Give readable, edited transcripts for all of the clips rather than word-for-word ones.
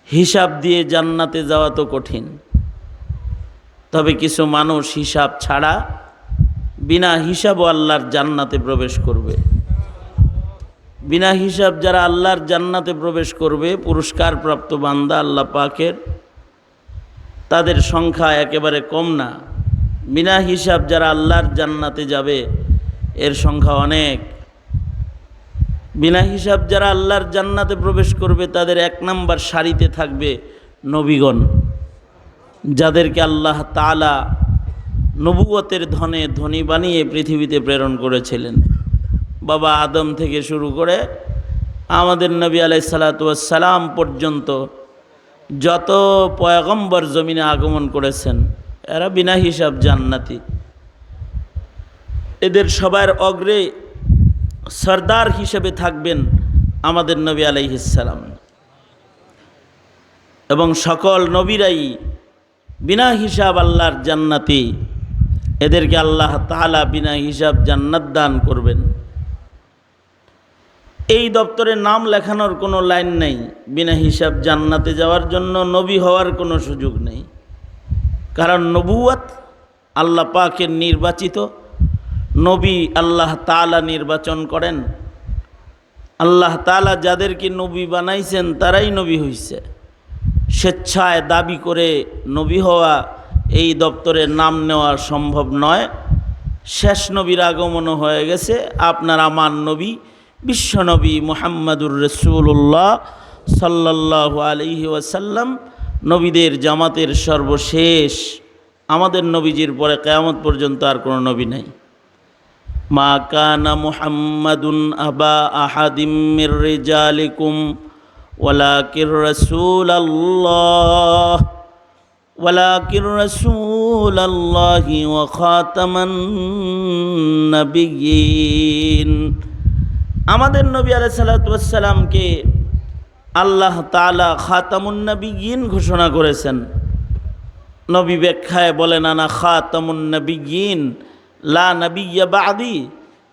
হিসাব দিয়ে জান্নাতে যাওয়া তো কঠিন, তবে কিছু মানুষ হিসাব ছাড়া বিনা হিসাবও আল্লাহর জান্নাতে প্রবেশ করবে। বিনা হিসাব যারা আল্লাহর জান্নাতে প্রবেশ করবে, পুরস্কারপ্রাপ্ত বান্দা আল্লাহ পাকের, তাদের সংখ্যা একেবারে কম না। বিনা হিসাব যারা আল্লাহর জান্নাতে যাবে এর সংখ্যা অনেক। বিনা হিসাব যারা আল্লাহর জান্নাতে প্রবেশ করবে তাদের 1 নম্বর সারিতে থাকবে নবীগণ, যাদেরকে আল্লাহ তাআলা নবুয়তের ধনে ধনী বানিয়ে পৃথিবীতে প্রেরণ করেছিলেন। বাবা আদম থেকে শুরু করে আমাদের নবী আলাইহিস সালাতু ওয়াস সালাম পর্যন্ত যত পয়গম্বর জমিনে আগমন করেছেন এরা বিনা হিসাব জান্নাতি। এদের সবার অগ্রে সরদার হিসেবে থাকবেন আমাদের নবী আলাইহিস সালাম, এবং সকল নবীরাই বিনা হিসাব আল্লাহর জান্নাতি। এদেরকে আল্লাহ তাআলা বিনা হিসাব জান্নাত দান করবেন। এই দপ্তরে নাম লেখানোর কোনো লাইন নেই। বিনা হিসাব জান্নাতে যাওয়ার জন্য নবী হওয়ার কোনো সুযোগ নেই, কারণ নবুয়ত আল্লাহ পাকের নির্বাচিত। নবী আল্লাহ তাআলা নির্বাচন করেন। আল্লাহ তাআলা যাদেরকে নবী বানাইছেন তারাই নবী হইছে। স্বেচ্ছায় দাবি করে নবী হওয়া, এই দপ্তরে নাম নেওয়া সম্ভব নয়। শেষ নবীর আগমনও হয়ে গেছে। আপনার আমার নবী বিশ্বনবী মুহাম্মাদুর রাসূলুল্লাহ সাল্লাল্লাহু আলাইহি ওয়াসাল্লাম নবীদের জামাতের সর্বশেষ। আমাদের নবীজির পরে কিয়ামত পর্যন্ত আর কোনো নবী নাই। মা কানা মুহাম্মাদুন আবা আহাদিম মির রিজালিকুম ওয়ালাকির রাসূলুল্লাহি ওয়া খাতামান নাবিয়্যিন। আমাদের নবী আলাইহিস সালাতু ওয়াস সালামকে আল্লাহ তাআলা খাতামুন নাবিয়্যিন ঘোষণা করেছেন। নবী ব্যাখ্যায় বলেন, আনা খাতামুন নাবিয়্যিন লা নাবিয়্যা বাদি।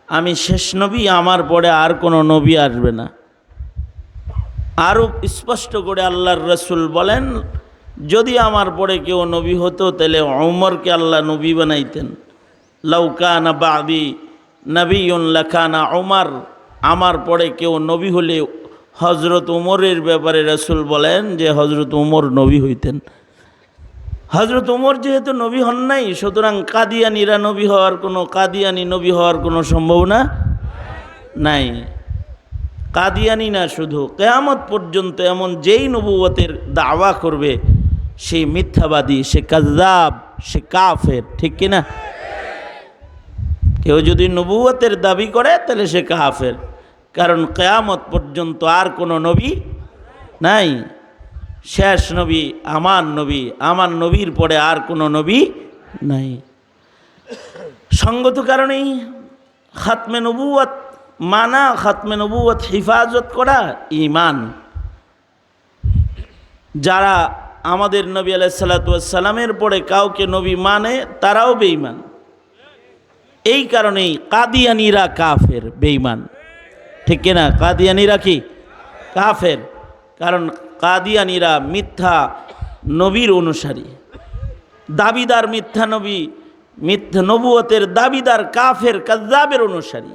আমি শেষ নবী, আমার পরে আর কোনো নবী আসবে না। আরও স্পষ্ট করে আল্লাহর রাসূল বলেন, যদি আমার পরে কেউ নবী হতো তাহলে ওমরকে আল্লাহ নবী বানাইতেন। লাউ কানা বাদি নবিয়্যুন লাকানা ওমর। আমার পরে কেউ নবী হলে হযরত ওমরের ব্যাপারে রাসূল বলেন যে হযরত ওমর নবী হইতেন। হযরত ওমর যেহেতু নবী হন নাই, সুতরাং কাদিয়ানীরা কাদিয়ানী নবী হওয়ার কোনো সম্ভাবনা নাই। কাদিয়ানী না, শুধু কিয়ামত পর্যন্ত এমন যেই নবুয়তের দাওয়া করবে সেই মিথ্যাবাদী, সে কাযযাব, সে কাফের। ঠিক কিনা? কেউ যদি নবুয়তের দাবি করে তাহলে সে কাফের, কারণ কিয়ামত পর্যন্ত আর কোনো নবী নাই। শেষ নবী আমার নবী, আমার নবীর পরে আর কোনো নবী নাই। সঙ্গত কারণেই খাতমে নবুয়ত মানা, খাতমে নবুয়ত হিফাজত করা ঈমান। যারা আমাদের নবী আলাইহিস সালাতু ওয়াস সালামের পরে কাউকে নবী মানে তারাও বেঈমান। এই কারণেই কাদিয়ানীরা কাফের, বেঈমান। ঠিক কিনা? কাদিয়ানীরা কি? কাফের। কারণ কাদিয়ানীরা মিথ্যা নবীর অনুসারী, দাবিদার মিথ্যা নবী, মিথ্যা নবুয়তের দাবিদার কাফের, কাযযাবের অনুসারী।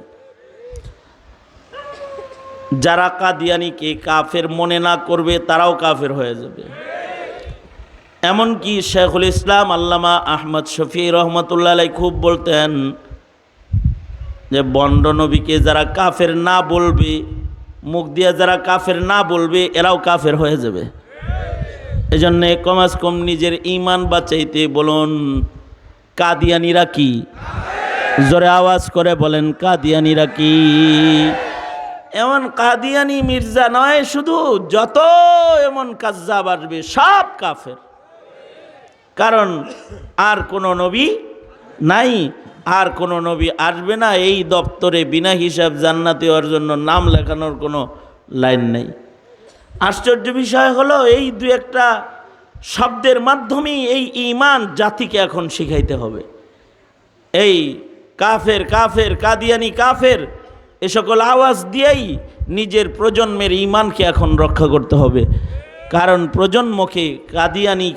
যারা কাদিয়ানীকে কাফের মনে না করবে তারাও কাফের হয়ে যাবে। এমনকি শেখুল ইসলাম আল্লামা আহমদ শফী রহমতুল্লাহ আলাইহি খুব বলতেন যে বন্ড নবীকে যারা কাফের না বলবে, মুখ দিয়ে যারা কাফের না বলবে, এরাও কাফের হয়ে যাবে। এজন্য কমাস কম নিজের ঈমান বাঁচাইতে বলুন, কাদিয়ানীরা কি? জোরে আওয়াজ করে বলেন, কাদিয়ানীরা কি? এমন কাদিয়ানী মির্জা নয় শুধু, যত এমন কাযযাব আসবে সব কাফের। কারণ আর কোনো নবী নাই, আর কোনো নবী আসবে না। এই দপ্তরে বিনা হিসাব জান্নাতে হওয়ার জন্য নাম লেখানোর কোনো লাইন নেই। আশ্চর্য বিষয় হলো, এই দু একটা শব্দের মাধ্যমেই এই ঈমান জাতিকে এখন শিখাইতে হবে। এই কাফের কাফের, কাদিয়ানী কাফের, এ সকল আওয়াজ দিয়েই নিজের প্রজন্মের ঈমানকে এখন রক্ষা করতে হবে। কারণ প্রজন্মকে কাদিয়ানি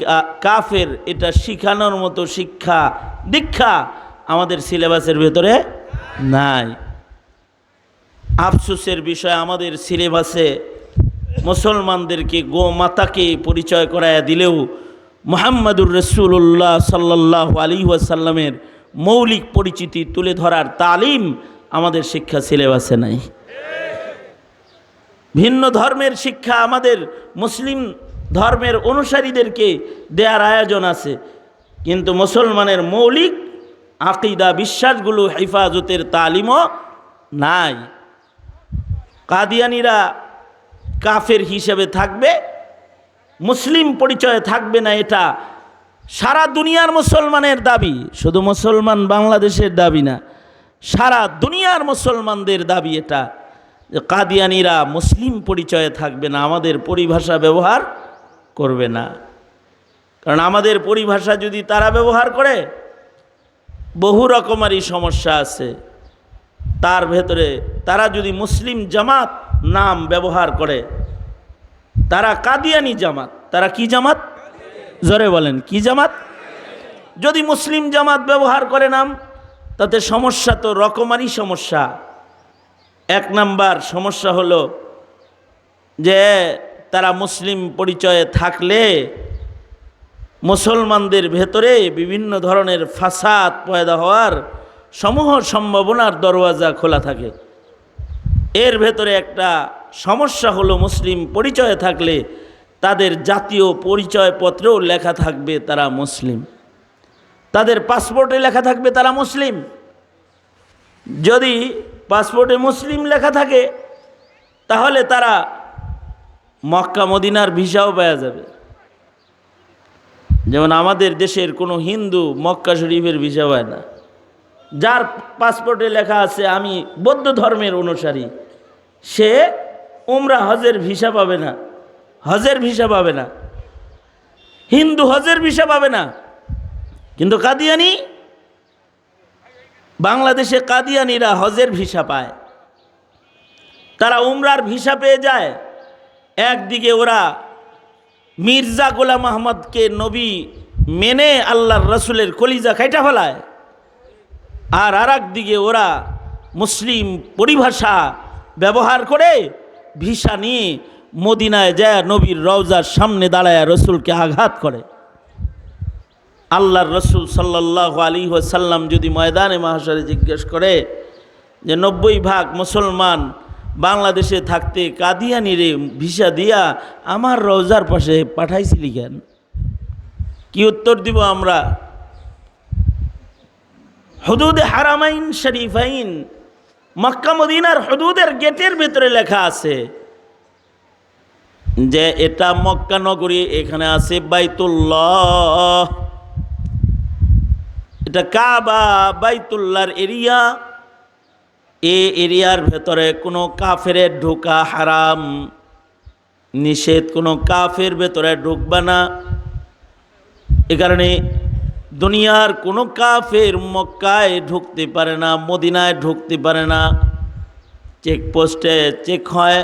কাফের এটা শিখানোর মতো শিক্ষা দীক্ষা আমাদের সিলেবাসের ভেতরে নাই। আফসোসের বিষয়, আমাদের সিলেবাসে মুসলমানদেরকে গোমাতাকে পরিচয় করায়া দিলেও মুহাম্মাদুর রাসূলুল্লাহ সাল্লাল্লাহু আলাইহি ওয়াসাল্লামের মৌলিক পরিচিতি তুলে ধরার তালিম আমাদের শিক্ষা সিলেবাসে নাই। ভিন্ন ধর্মের শিক্ষা আমাদের মুসলিম ধর্মের অনুসারীদেরকে দেওয়ার আয়োজন আছে, কিন্তু মুসলমানের মৌলিক আকীদা বিশ্বাসগুলো হেফাজতের তালিমও নাই। কাদিয়ানিরা কাফের হিসেবে থাকবে, মুসলিম পরিচয়ে থাকবে না, এটা সারা দুনিয়ার মুসলমানের দাবি। শুধু মুসলমান বাংলাদেশের দাবি না, সারা দুনিয়ার মুসলমানদের দাবি এটা যে কাদিয়ানিরা মুসলিম পরিচয়ে থাকবে না, আমাদের পরিভাষা ব্যবহার করবে না। কারণ আমাদের পরিভাষা যদি তারা ব্যবহার করে, বহু রকমারই সমস্যা আছে তার ভেতরে। তারা যদি মুসলিম জামাত নাম ব্যবহার করে, তারা কাদিয়ানি জামাত। তারা কি জামাত? জোরে বলেন, কি জামাত? যদি মুসলিম জামাত ব্যবহার করে নাম, তাতে সমস্যা তো রকমারই সমস্যা। এক নাম্বার সমস্যা হলো যে তারা মুসলিম পরিচয়ে থাকলে মুসলমানদের ভেতরে বিভিন্ন ধরনের ফাসাদ পয়দা হওয়ার সমূহ সম্ভাবনার দরওয়াজা খোলা থাকে। এর ভেতরে একটা সমস্যা হলো মুসলিম পরিচয়ে থাকলে তাদের জাতীয় পরিচয়পত্রেও লেখা থাকবে তারা মুসলিম, তাদের পাসপোর্টে লেখা থাকবে তারা মুসলিম। যদি পাসপোর্টে মুসলিম লেখা থাকে তাহলে তারা মক্কা মদিনার ভিসাও পাওয়া যাবে। যেমন আমাদের দেশের কোনো হিন্দু মক্কা শরীফের ভিসা পায় না। যার পাসপোর্টে লেখা আছে আমি বৌদ্ধ ধর্মের অনুসারী, সে উমরা হজের ভিসা পাবে না, হজের ভিসা পাবে না, হিন্দু হজের ভিসা পাবে না। কিন্তু কাদিয়ানি, বাংলাদেশে কাদিয়ানিরা হজের ভিসা পায়, তারা উমরার ভিসা পেয়ে যায়। একদিকে ওরা মির্জা গোলাম আহমদকে নবী মেনে আল্লাহর রসুলের কলিজা খাইটা ফেলায়, আর আরেক দিকে ওরা মুসলিম পরিভাষা ব্যবহার করে ভিসা নিয়ে মদিনায় যায় নবীর রওজার সামনে দাঁড়ায় রসুলকে আঘাত করে। আল্লাহর রসুল সাল্লাল্লাহু আলাইহি ওয়াসাল্লাম যদি ময়দানে মাহশরে জিজ্ঞেস করে যে 90% মুসলমান বাংলাদেশে থাকতে কাদিয়ানিরে ভিসা দিয়া আমার রওজার পাশে পাঠাইছিলি কেন? কি উত্তর দিব আমরা? হুদুদে হারামাইন শরীফাইন, মক্কা মদিনার হুদুদের গেটের ভিতরে লেখা আছে যে এটা মক্কা নগরী, এখানে আছে বাইতুল্লাহ, এটা কাবা বাইতুল্লাহর এরিয়া। এই এরিয়ার ভেতরে কোনো কাফেরের ঢোকা হারাম, নিষেধ, কোনো কাফের ভেতরে ঢুকবে না। এ কারণে দুনিয়ার কোনো কাফের মক্কায় ঢুকতে পারে না, মদিনায় ঢুকতে পারে না। চেকপোস্টে চেক হয়,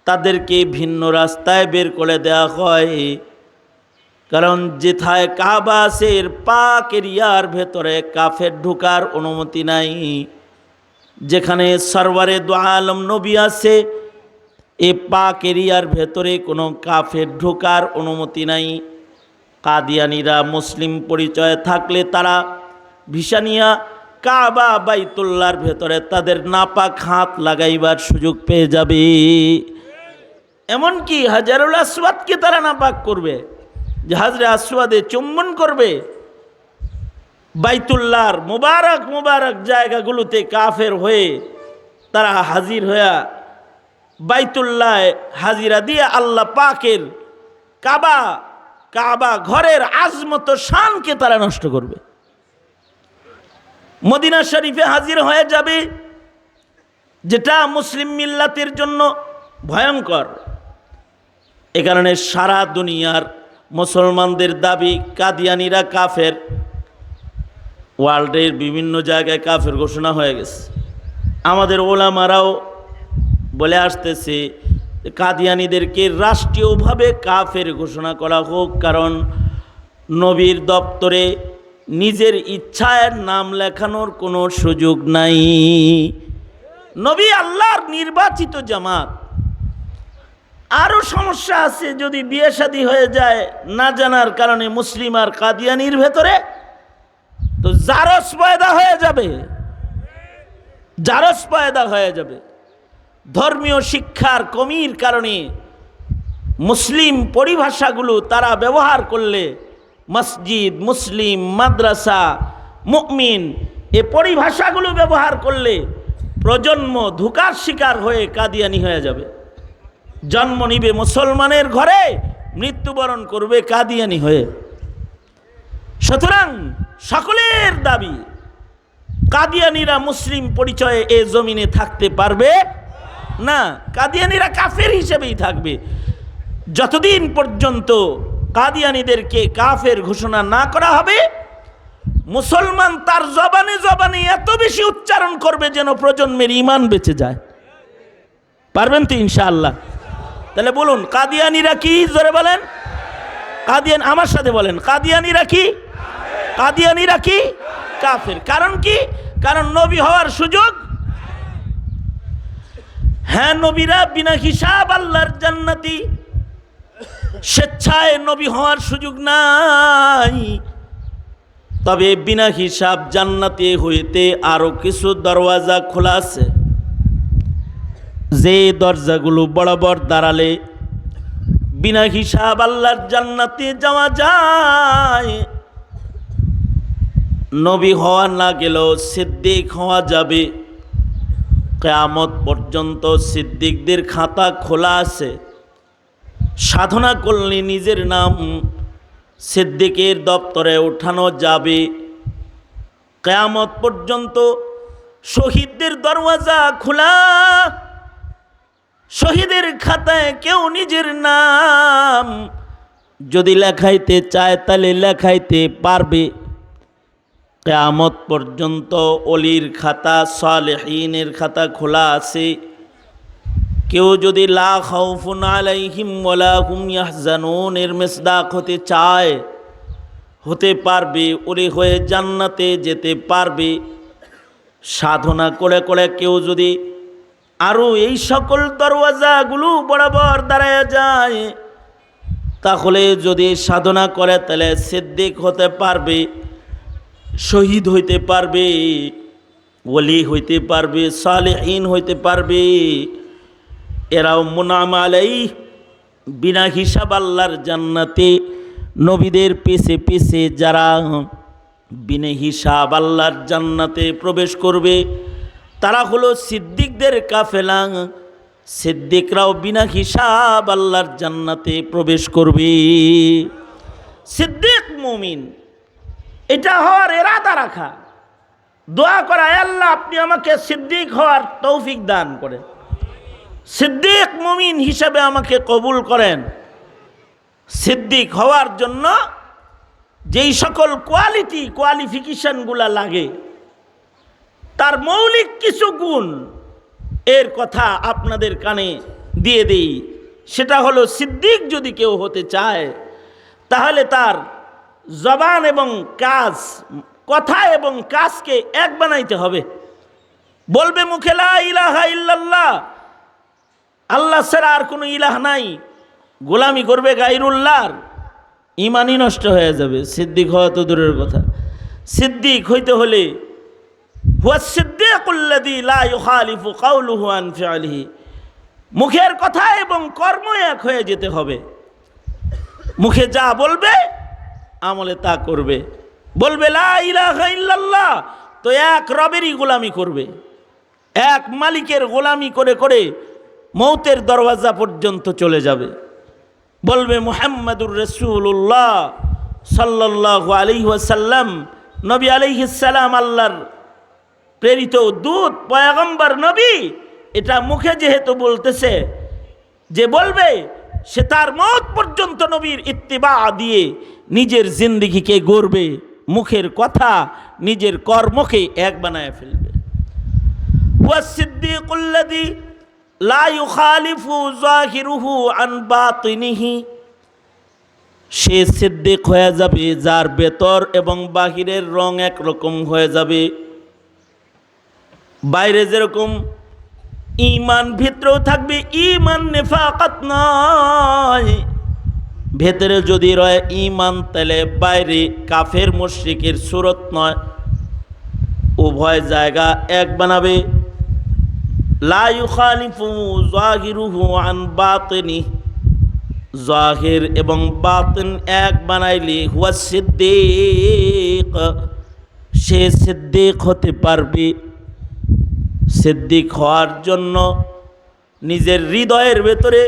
তাদেরকে ভিন্ন রাস্তায় বের করে দেওয়া হয়। কারণ যেথায় কাবা আছে এর পাক এরিয়ার ভেতরে কাফের ঢোকার অনুমতি নাই। যেখানে সরওয়ারে দু আলম নবী আছে এ পাক এরিয়ার ভেতরে কোনো কাফের ঢোকার অনুমতি নাই। কাদিয়ানিরা মুসলিম পরিচয় থাকলে তারা ভিসা নিয়া কাবা বাইতুল্লাহর ভেতরে তাদের নাপাক হাত লাগাইবার সুযোগ পেয়ে যাবে। এমনকি হাজারুল আসওয়াদকে তারা নাপাক করবে, যে হাজরে আসওয়াদে চুম্বন করবে। বাইতুল্লাহর মুবারক মুবারক জায়গাগুলোতে কাফের হয়ে তারা হাজির হয়ে বাইতুল্লাহ হাজিরা দিয়ে আল্লাহ পাকের কাবা ঘরের আজমত শানকে তারা নষ্ট করবে। মদিনা শরীফে হাজির হয়ে যাবে, যেটা মুসলিম মিল্লাতের জন্য ভয়ঙ্কর। এ কারণে সারা দুনিয়ার মুসলমানদের দাবি কাদিয়ানিরা কাফের। ওয়ার্ল্ডের বিভিন্ন জায়গায় কাফের ঘোষণা হয়ে গেছে। আমাদের ওলামারাও বলে আসতেছে কাদিয়ানীদেরকে রাষ্ট্রীয়ভাবে কাফের ঘোষণা করা হোক, কারণ নবীর দপ্তরে নিজের ইচ্ছায় নাম লেখানোর কোনো সুযোগ নাই। নবী আল্লাহর নির্বাচিত জামাত। আরও সমস্যা আছে, যদি বিয়ে শাদী হয়ে যায় না জানার কারণে মুসলিম আর কাদিয়ানির ভেতরে, তো জারজ পয়দা হয়ে যাবে, জারজ পয়দা হয়ে যাবে। ধর্মীয় শিক্ষার কমির কারণে মুসলিম পরিভাষাগুলো তারা ব্যবহার করলে, মসজিদ, মুসলিম, মাদ্রাসা, মুমিন, এ পরিভাষাগুলো ব্যবহার করলে প্রজন্ম ধোঁকার শিকার হয়ে কাদিয়ানি হয়ে যাবে। জন্ম নিবে মুসলমানের ঘরে, মৃত্যুবরণ করবে কাদিয়ানি হয়ে। সুতরাং সকলের দাবি, কাদিয়ানিরা মুসলিম পরিচয়ে এ জমিনে থাকতে পারবে না। কাদিয়ানিরা কাফের হিসেবেই থাকবে। যতদিন পর্যন্ত কাদিয়ানিদেরকে কাফের ঘোষণা না করা হবে, মুসলমান তার জবানে জবানে এত বেশি উচ্চারণ করবে যেন প্রজন্মের ঈমান বেঁচে যায়। পারবেন তো ইনশাআল্লাহ? তাহলে বলুন, কাদিয়ানিরা কি? জোরে বলেন। কাদিয়ান, আমার সাথে বলেন, কাদিয়ানিরা কি? কাদিয়ানিরা কি? কাফের। কারণ কি? কারণ নবী হওয়ার সুযোগ। হ্যাঁ, নবীরা বিনা হিসাব আল্লাহর জান্নাতি, স্বেচ্ছায় নবী হওয়ার সুযোগ নাই। তবে বিনা হিসাব জান্নাতি হইতে আরো কিছু দরওয়াজা খোলা আছে, যে দরজাগুলো বরাবর দাঁড়ালে বিনা হিসাব আল্লাহর জান্নাতে যাওয়া যায়। নবী হওয়া না গেলেও সিদ্দিক হওয়া যাবে। কিয়ামত পর্যন্ত সিদ্দিকদের খাতা খোলা আছে। সাধনা করলে নিজের নাম সিদ্দিকের দপ্তরে ওঠানো যাবে। কিয়ামত পর্যন্ত শহীদদের দরওয়াজা খোলা। শহীদের খাতায় কেউ নিজের নাম যদি লেখাইতে চায় তাহলে লেখাইতে পারবে। কিয়ামত পর্যন্ত ওলির খাতা, সালেহীনের খাতা খোলা আছে। কেউ যদি লা খাউফুন আলাইহিম ওয়ালা হুম ইয়াহজানুন এর মিসদাক হতে চায়, হতে পারবে, ওলি হয়ে জান্নাতে যেতে পারবে। সাধনা করে করে কেউ যদি আরও এই সকল দরওয়াজাগুলো বরাবর দাঁড়ায় যায়, তাহলে যদি সাধনা করে তাহলে সিদ্দিক হতে পারবে, শহীদ হইতে পারবে, ওলি হইতে পারবে, সালেহীন হইতে পারবে। এরাও মুনাম আলাইহি বিনা হিসাব আল্লাহর জান্নাতে নবীদের পিছে পিছে যারা বিনা হিসাব আল্লাহর জান্নাতে প্রবেশ করবে, তারা হলো সিদ্দিকদের কাফেলা। সিদ্দিকরাও বিনা হিসাব আল্লাহর জান্নাতে প্রবেশ করবে। সিদ্দিক মুমিন, এটা হওয়ার ইরাদা রাখা, দোয়া করা, আল্লাহ আপনি আমাকে সিদ্দিক হওয়ার তৌফিক দান করেন, সিদ্দিক মুমিন হিসাবে আমাকে কবুল করেন। সিদ্দিক হওয়ার জন্য যেই সকল কোয়ালিফিকেশনগুলা লাগে, তার মৌলিক কিছু গুণ, এর কথা আপনাদের কানে দিয়ে দেই। সেটা হলো, সিদ্দিক যদি কেউ হতে চায় তাহলে তার জবান এবং কাজ, কথা এবং কাজকে এক বানাইতে হবে। বলবে মুখে লা ইলাহা ইল্লাল্লাহ, আল্লাহ ছাড়া আর কোনো ইলাহ নাই, গোলামি করবে গায়রুল্লাহর, ঈমানই নষ্ট হয়ে যাবে। সিদ্দিক হওয়া তো দূরের কথা। সিদ্দিক হইতে হলে হুয়া সিদ্দিকুল্লাযী লা ইউখালিফু কাওলুহু আন ফি'লিহি, মুখের কথা এবং কর্ম এক হয়ে যেতে হবে। মুখে যা বলবে আমলে তা করবে। বলবে লা ইলাহা ইল্লাল্লাহ, তো এক রবেরই গোলামি করবে, এক মালিকের গোলামি করে করে মৌতের দরওয়াজা পর্যন্ত চলে যাবে। বলবে মুহাম্মাদুর রাসূলুল্লাহ সাল্লাল্লাহু আলাইহি ওয়াসাল্লাম, নবী আলাইহিস সালাম আল্লাহর প্রেরিত দূত, পয়গম্বর, নবী। এটা মুখে যেহেতু বলতেছে, যে বলবে সে তার মওত পর্যন্ত নবীর ইত্তিবা দিয়ে নিজের জিন্দেগিকে গড়বে, মুখের কথা নিজের কর্মকে এক বানায় ফেলবে। ওয়া সিদ্দিকুল্লাযী লা ইউখালিফু যাহিরুহু আন বাতিনিহি, সে সিদ্দিক হয়ে যাবে যার ভেতর এবং বাহিরের রং একরকম হয়ে যাবে। বাইরে যেরকম ঈমান, ভিতরেও থাকবে ঈমান, নেফাকাত নয়। ভেতরে যদি রয় ঈমান, তাহলে বাইরে কাফের মুশরিকের সুরত নয়, উভয় জায়গা এক বানাবে। লা ইউখালিফু যাহিরুহু আন বাতিনি, জাহির এবং বাতিন এক বানাইলে হুয়া সিদ্দিক, সে সিদ্দিক হতে পারবে। সিদ্দিক হওয়ার জন্য নিজের হৃদয়ের ভেতরে,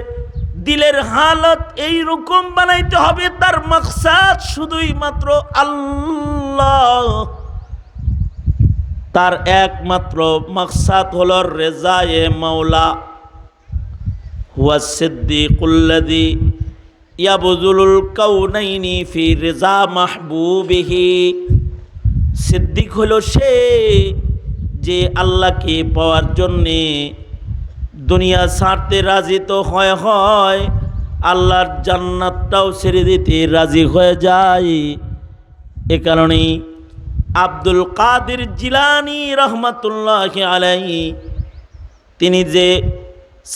দিলের হালত এই রকম বানাইতে হবে, তার মাকসাদ শুধুই মাত্র আল্লাহ। তার একমাত্র মাকসাদ হলো রেজায়ে মাওলা। হুয়া সিদ্দিকুল্লাযী ইয়াবযুলুল কাউনাইনি ফি রিজা মাহবুবিহি, সিদ্দিক হলো সে যে আল্লাহকে পাওয়ার জন্যে দুনিয়া ছাড়তে রাজি তো হয়, আল্লাহর জান্নাতটাও ছেড়ে দিতে রাজি হয়ে যায়। এ কারণেই আব্দুল কাদের জিলানী রহমাতুল্লাহি আলাইহি তিনি যে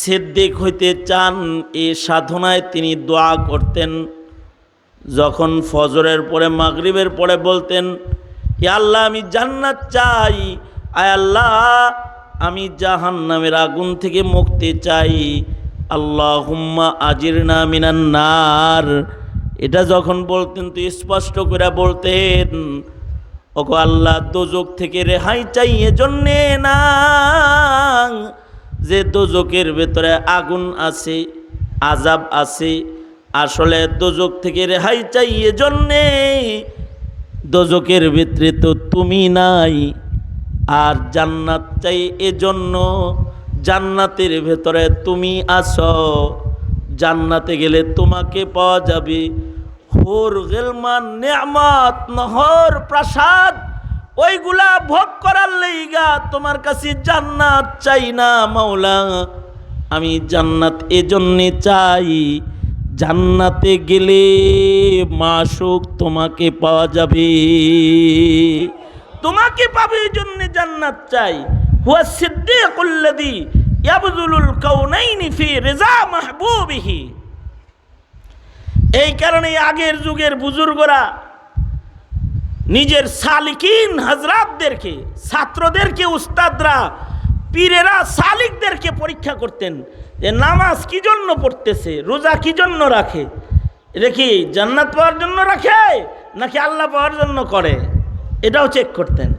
সিদ্দিক হইতে চান, এই সাধনায় তিনি দোয়া করতেন। যখন ফজরের পরে মাগরিবের পরে বলতেন, হে আল্লাহ আমি জান্নাত চাই, আয় আল্লাহ আমি জাহান্নামের আগুন থেকে মুক্তি চাই, আল্লাহুম্মা আজিরনা মিনান নার। এটা যখন বলতেন তো স্পষ্ট করে বলতেন, ওগো আল্লাহ দোজক থেকে রেহাই চাই, এজন্যে না যে দোজকের ভেতরে আগুন আছে, আযাব আছে। আসলে দোজক থেকে রেহাই চাই এজন্যে, দোজকের ভিতরে তো তুমি নাই। আর জান্নাত চাই এজন্য, জান্নাতের ভেতরে তুমি আছো, জান্নাতে গেলে তোমাকে পাওয়া যাবে। হুর গিলমান, নেয়ামত, নহর, প্রাসাদ, ওইগুলা ভোগ করার লাইগা তোমার কাছে জান্নাত চাই না মাওলা। আমি জান্নাত এজন্যে চাই, জান্নাতে গেলে মাসুক তোমাকে পাওয়া যাবে, তোমাকে পাবে, এই জন্য জান্নাত চাই। হুয়া সিদ্দিকুল্লাযী ইয়াবযুলুল কাউনাইনি ফি রিজা মাহবুবিহি। এই কারণে আগের যুগের বুজুর্গরা নিজের সালিকিন হযরতদেরকে, ছাত্রদেরকে, উস্তাদরা, পীরেরা সালিকদেরকে পরীক্ষা করতেন যে নামাজ কি জন্য পড়তেছে, রোজা কি জন্য রাখে, এটা কি জান্নাত পাওয়ার জন্য রাখে নাকি আল্লাহ পাওয়ার জন্য করে, এটাও চেক করতেন।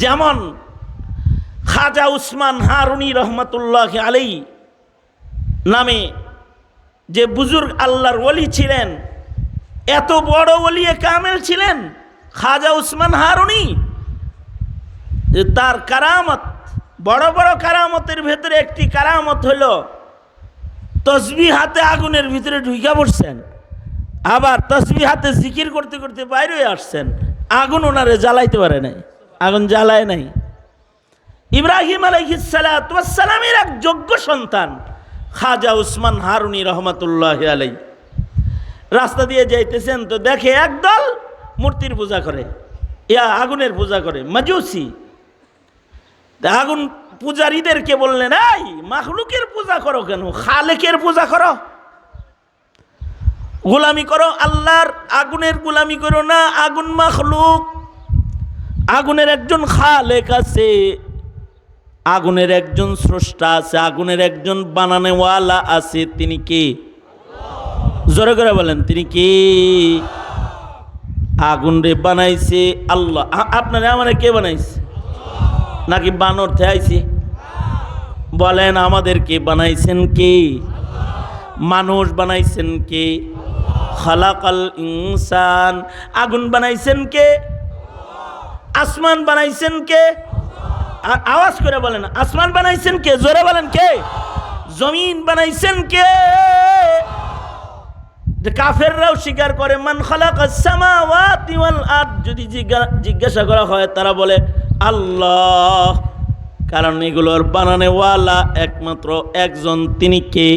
যেমন খাজা উসমান হারুনি রহমাতুল্লাহি আলাইহি নামে যে বুজুর্গ আল্লাহর ওলি ছিলেন, এত বড় ওলিয়ে কামেল ছিলেন খাজা উসমান হারুনি, যে তার কারামত, বড় বড় কারামতের ভেতরে একটি কারামত হইল তসবিহ হাতে আগুনের ভিতরে ঢুইকা পড়ছেন, আবার তসবিহ হাতে জিকির করতে করতে বাইরে আসছেন, আগুন ওনারে জ্বালাইতে পারে নাই, আগুন জ্বালায় নাই। ইব্রাহিম আলাইহিস সালাতু ওয়াস সালামের এক যোগ্য সন্তান খাজা উসমান হারুনি রহমাতুল্লাহি আলাইহি রাস্তা দিয়ে যাইতেছেন, তো দেখে একদল মূর্তির পূজা করে, আগুনের পূজা করে, মাজুসি। আগুন পূজারীদেরকে বললেন, এই মাখলুকের পূজা করো কেন, খালেকের পূজা করো, গোলামি করো আল্লাহর, আগুনের গোলামি করো না। আগুন মাখলুক, আগুনের একজন খালেক আছে, আগুনের একজন স্রষ্টা আছে, আগুনের একজন বানানেওয়ালা আছে। তিনি কে? জোরে করে বলেন, তিনি কে? আগুন রে বানাইছে আল্লাহ। আপনারা আমাদের কে বানাইছে? নাকি বানর থেকে? বলেন আমাদেরকে বানাইছেন কে? মানুষ বানাইছেন কে? খালাকাল ইনসান। আগুন বানাইছেন কে? আসমান বানাইছেন কে? আওয়াজ করে বলেন, আসমান বানাইছেন কে? জোরে বলেন কে? জমিন বানাইছেন কে? কাফেররাও স্বীকার করে মান খালাকাস সামাওয়াতি ওয়াল আরদ। যদি জিজ্ঞাসা করা হয় তারা বলে আল্লাহ। কারণ এগুলোর বানানেওয়ালা একমাত্র একজন, তিনি কে?